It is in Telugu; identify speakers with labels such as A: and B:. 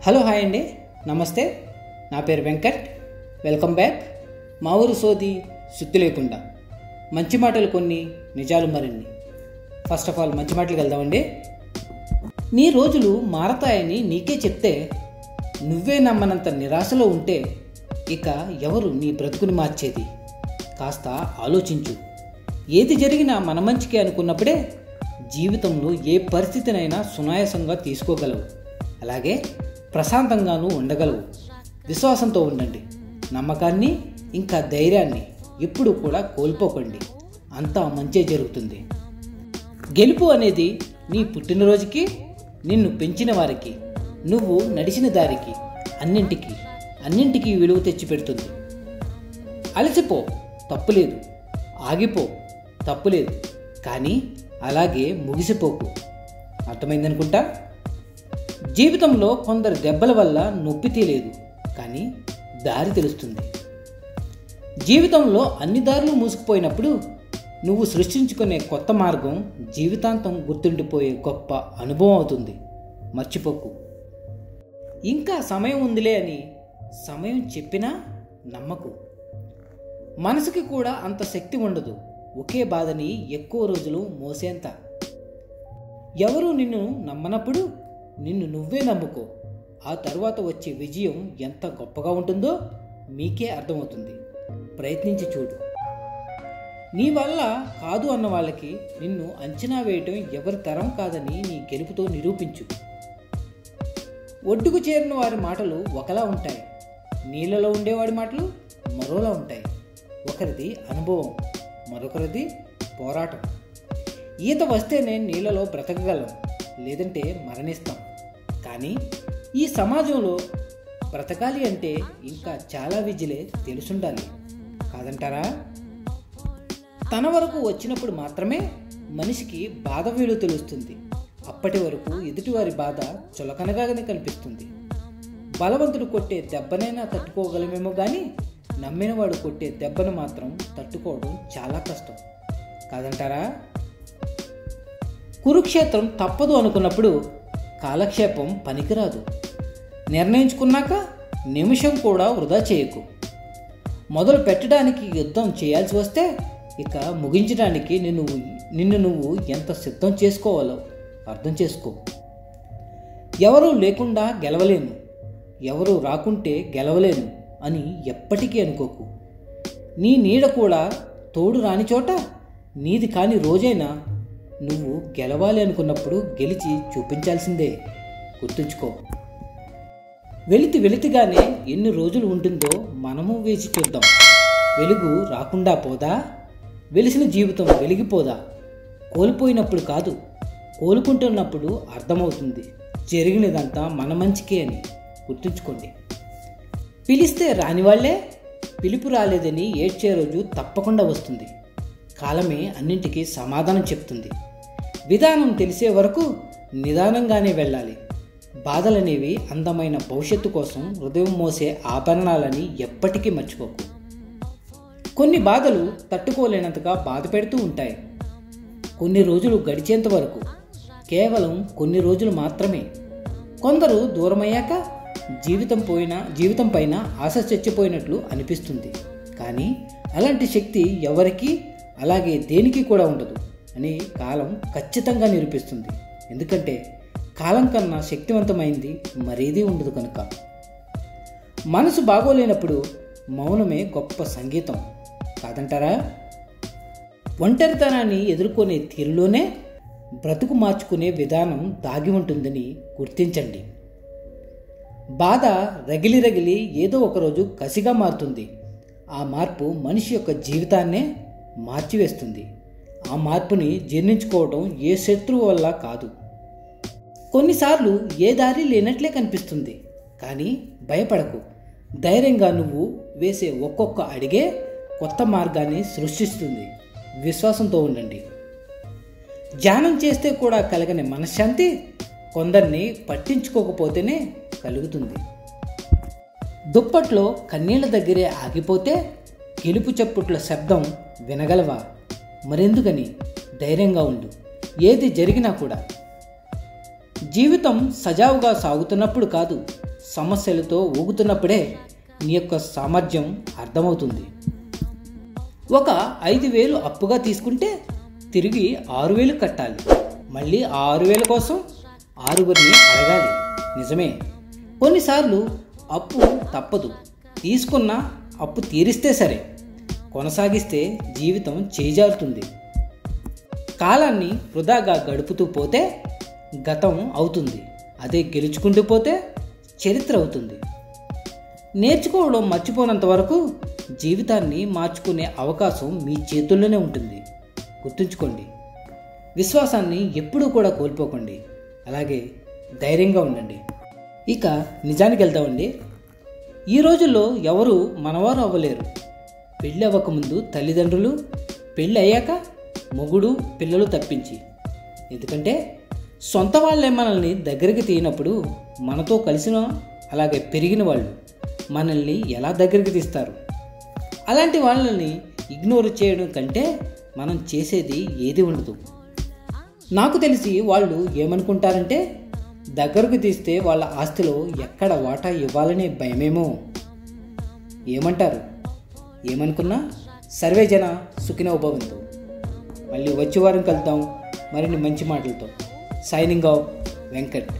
A: హలో హాయ్ అండి, నమస్తే. నా పేరు వెంకట్. Welcome back. మా ఊరు సోది సుత్తి లేకుండా మంచి మాటలు కొన్ని, నిజాలు మరిన్ని. ఫస్ట్ ఆఫ్ ఆల్ మంచి మాటలకు వెళ్దామండి. నీ రోజులు మారతాయని నీకే చెప్తే నువ్వే నమ్మనంత నిరాశలో ఉంటే ఇక ఎవరు నీ బ్రతుకుని మార్చేది? కాస్త ఆలోచించు. ఏది జరిగినా మన మంచికే అనుకున్నప్పుడే జీవితంలో ఏ పరిస్థితినైనా సునాయాసంగా తీసుకోగలవు, అలాగే ప్రశాంతంగానూ ఉండగలవు. విశ్వాసంతో ఉండండి. నమ్మకాన్ని ఇంకా ధైర్యాన్ని ఎప్పుడు కూడా కోల్పోకండి. అంతా మంచే జరుగుతుంది. గెలుపు అనేది నీ పుట్టినరోజుకి, నిన్ను పెంచిన వారికి, నువ్వు నడిచిన దారికి, అన్నింటికీ విలువ తెచ్చిపెడుతుంది. అలసిపో, తప్పులేదు. ఆగిపో, తప్పులేదు. కానీ అలాగే ముగిసిపోకు. అర్థమైందనుకుంటా. జీవితంలో కొందరు దెబ్బల వల్ల నొప్పి తీయలేదు, కానీ దారి తెలుస్తుంది. జీవితంలో అన్ని దారులు మూసుకుపోయినప్పుడు నువ్వు సృష్టించుకునే కొత్త మార్గం జీవితాంతం గుర్తుండిపోయే గొప్ప అనుభవం అవుతుంది. మర్చిపోకు. ఇంకా సమయం ఉందిలే అని సమయం చెప్పినా నమ్మకు. మనసుకి కూడా అంత శక్తి ఉండదు ఒకే బాధని ఎక్కువ రోజులు మోసేంత. ఎవరు నిన్ను నమ్మనప్పుడు నిన్ను నువ్వే నమ్ముకో. ఆ తరువాత వచ్చే విజయం ఎంత గొప్పగా ఉంటుందో మీకే అర్థమవుతుంది. ప్రయత్నించి చూడు. నీ వల్ల కాదు అన్న వాళ్ళకి నిన్ను అంచనా వేయటం ఎవరి తరం కాదని నీ గెలుపుతో నిరూపించు. ఒడ్డుకు చేరిన వారి మాటలు ఒకలా ఉంటాయి, నీళ్ళలో ఉండేవాడి మాటలు మరోలా ఉంటాయి. ఒకరిది అనుభవం, మరొకరిది పోరాటం. ఈత వస్తేనే నీళ్ళలో బ్రతకగలం, లేదంటే మరణిస్తాం. కానీ ఈ సమాజంలో బ్రతకాలి అంటే ఇంకా చాలా విద్యలే తెలుసుండాలి, కాదంటారా? తన వరకు వచ్చినప్పుడు మాత్రమే మనిషికి బాధ విలువ తెలుస్తుంది. అప్పటి వరకు ఎదుటివారి బాధ చులకనగానే కనిపిస్తుంది. బలవంతుడు కొట్టే దెబ్బనైనా తట్టుకోగలమేమో కానీ నమ్మినవాడు కొట్టే దెబ్బను మాత్రం తట్టుకోవడం చాలా కష్టం, కాదంటారా? కురుక్షేత్రం తప్పదు అనుకున్నప్పుడు కాలక్షేపం పనికిరాదు. నిర్ణయించుకున్నాక నిమిషం కూడా వృధా చేయకు. మొదలు పెట్టడానికి యుద్ధం చేయాల్సి వస్తే ఇక ముగించడానికి నిన్ను నువ్వు ఎంత సిద్ధం చేసుకోవాలో అర్థం చేసుకో. ఎవరూ లేకుండా గెలవలేను, ఎవరూ రాకుంటే గెలవలేను అని ఎప్పటికీ అనుకోకు. నీ నీడ కూడా తోడు రాని చోట నీది కాని రోజైనా నువ్వు గెలవాలి అనుకున్నప్పుడు గెలిచి చూపించాల్సిందే. గుర్తుంచుకో. వెలితిగానే ఎన్ని రోజులు ఉంటుందో మనము వేచి చూద్దాం. వెలుగు రాకుండా పోదా? వెలిసిన జీవితం వెలిగిపోదా? కోల్పోయినప్పుడు కాదు, కోలుకుంటున్నప్పుడు అర్థమవుతుంది జరిగినదంతా మన మంచికే అని. గుర్తుంచుకోండి. పిలిస్తే రానివాళ్లే పిలుపు రాలేదని ఏడ్చే రోజు తప్పకుండా వస్తుంది. కాలమే అన్నింటికీ సమాధానం చెప్తుంది. విధానం తెలిసే వరకు నిదానంగానే వెళ్ళాలి. బాధలనేవి అందమైన భవిష్యత్తు కోసం హృదయం మోసే ఆభరణాలని ఎప్పటికీ మర్చిపోకు. కొన్ని బాధలు తట్టుకోలేనంతగా బాధ పెడుతూ ఉంటాయి. కొన్ని రోజులు గడిచేంత వరకు, కేవలం కొన్ని రోజులు మాత్రమే. కొందరు దూరమయ్యాక జీవితం పైన ఆశ చచ్చిపోయినట్లు అనిపిస్తుంది. కానీ అలాంటి శక్తి ఎవరికీ, అలాగే దేనికి కూడా ఉండదు అని కాలం ఖచ్చితంగా నిరూపిస్తుంది. ఎందుకంటే కాలం కన్నా శక్తివంతమైంది మరేదీ ఉండదు కనుక. మనసు బాగోలేనప్పుడు మౌనమే గొప్ప సంగీతం, కాదంటారా? ఒంటరితనాన్ని ఎదుర్కొనే తీరులోనే బ్రతుకు మార్చుకునే విధానం దాగి ఉంటుందని గుర్తించండి. బాధ రగిలి ఏదో ఒకరోజు కసిగా మారుతుంది. ఆ మార్పు మనిషి యొక్క జీవితాన్నే మార్చివేస్తుంది. ఆ మార్పుని జీర్ణించుకోవడం ఏ శత్రువు వల్ల కాదు. కొన్నిసార్లు ఏ దారి లేనట్లే కనిపిస్తుంది, కానీ భయపడకు. ధైర్యంగా నువ్వు వేసే ఒక్కొక్క అడిగే కొత్త మార్గాన్ని సృష్టిస్తుంది. విశ్వాసంతో ఉండండి. ధ్యానం చేస్తే కూడా కలగని మనశ్శాంతి కొందరిని పట్టించుకోకపోతేనే కలుగుతుంది. దుప్పట్లో కన్నీళ్ల దగ్గరే ఆగిపోతే గెలుపు చప్పుట్ల శబ్దం వినగలవా? మరెందుకని ధైర్యంగా ఉండు. ఏది జరిగినా కూడా జీవితం సజావుగా సాగుతున్నప్పుడు కాదు, సమస్యలతో ఊగుతున్నప్పుడే నీ యొక్క సామర్థ్యం అర్థమవుతుంది. ఒక 5,000 అప్పుగా తీసుకుంటే తిరిగి 6,000 కట్టాలి. మళ్ళీ 6,000 కోసం 6గురిని అడగాలి. నిజమే, కొన్నిసార్లు అప్పు తప్పదు. తీసుకున్న అప్పు తీరిస్తే సరే, కొనసాగిస్తే జీవితం చేజారుతుంది. కాలాన్ని వృధాగా గడుపుతూ పోతే గతం అవుతుంది. అదే గెలుచుకుంటూ పోతే చరిత్ర అవుతుంది. నేర్చుకోవడం మర్చిపోనంత వరకు జీవితాన్ని మార్చుకునే అవకాశం మీ చేతుల్లోనే ఉంటుంది. గుర్తుంచుకోండి. విశ్వాసాన్ని ఎప్పుడూ కూడా కోల్పోకండి. అలాగే ధైర్యంగా ఉండండి. ఇక నిజానికి వెళ్తామండి. ఈ రోజుల్లో ఎవరు మనవారు అవ్వలేరు. పెళ్ళి అవ్వకముందు తల్లిదండ్రులు, పెళ్ళి అయ్యాక మొగుడు పిల్లలు తప్పించి. ఎందుకంటే సొంత వాళ్ళే మనల్ని దగ్గరికి తీయనప్పుడు మనతో కలిసిన అలాగే పెరిగిన వాళ్ళు మనల్ని ఎలా దగ్గరికి తీస్తారు? అలాంటి వాళ్ళని ఇగ్నోర్ చేయడం కంటే మనం చేసేది ఏది ఉండదు. నాకు తెలిసి వాళ్ళు ఏమనుకుంటారంటే, దగ్గరకు తీస్తే వాళ్ళ ఆస్తిలో ఎక్కడ వాటా ఇవ్వాలనే భయమేమో. ఏమంటారు? ఏమనుకున్నా సర్వే జన సుఖినో భవంతు. మళ్ళీ వచ్చే వారం కలుద్దాం మరిన్ని మంచి మాటలతో. Signing off Venkat.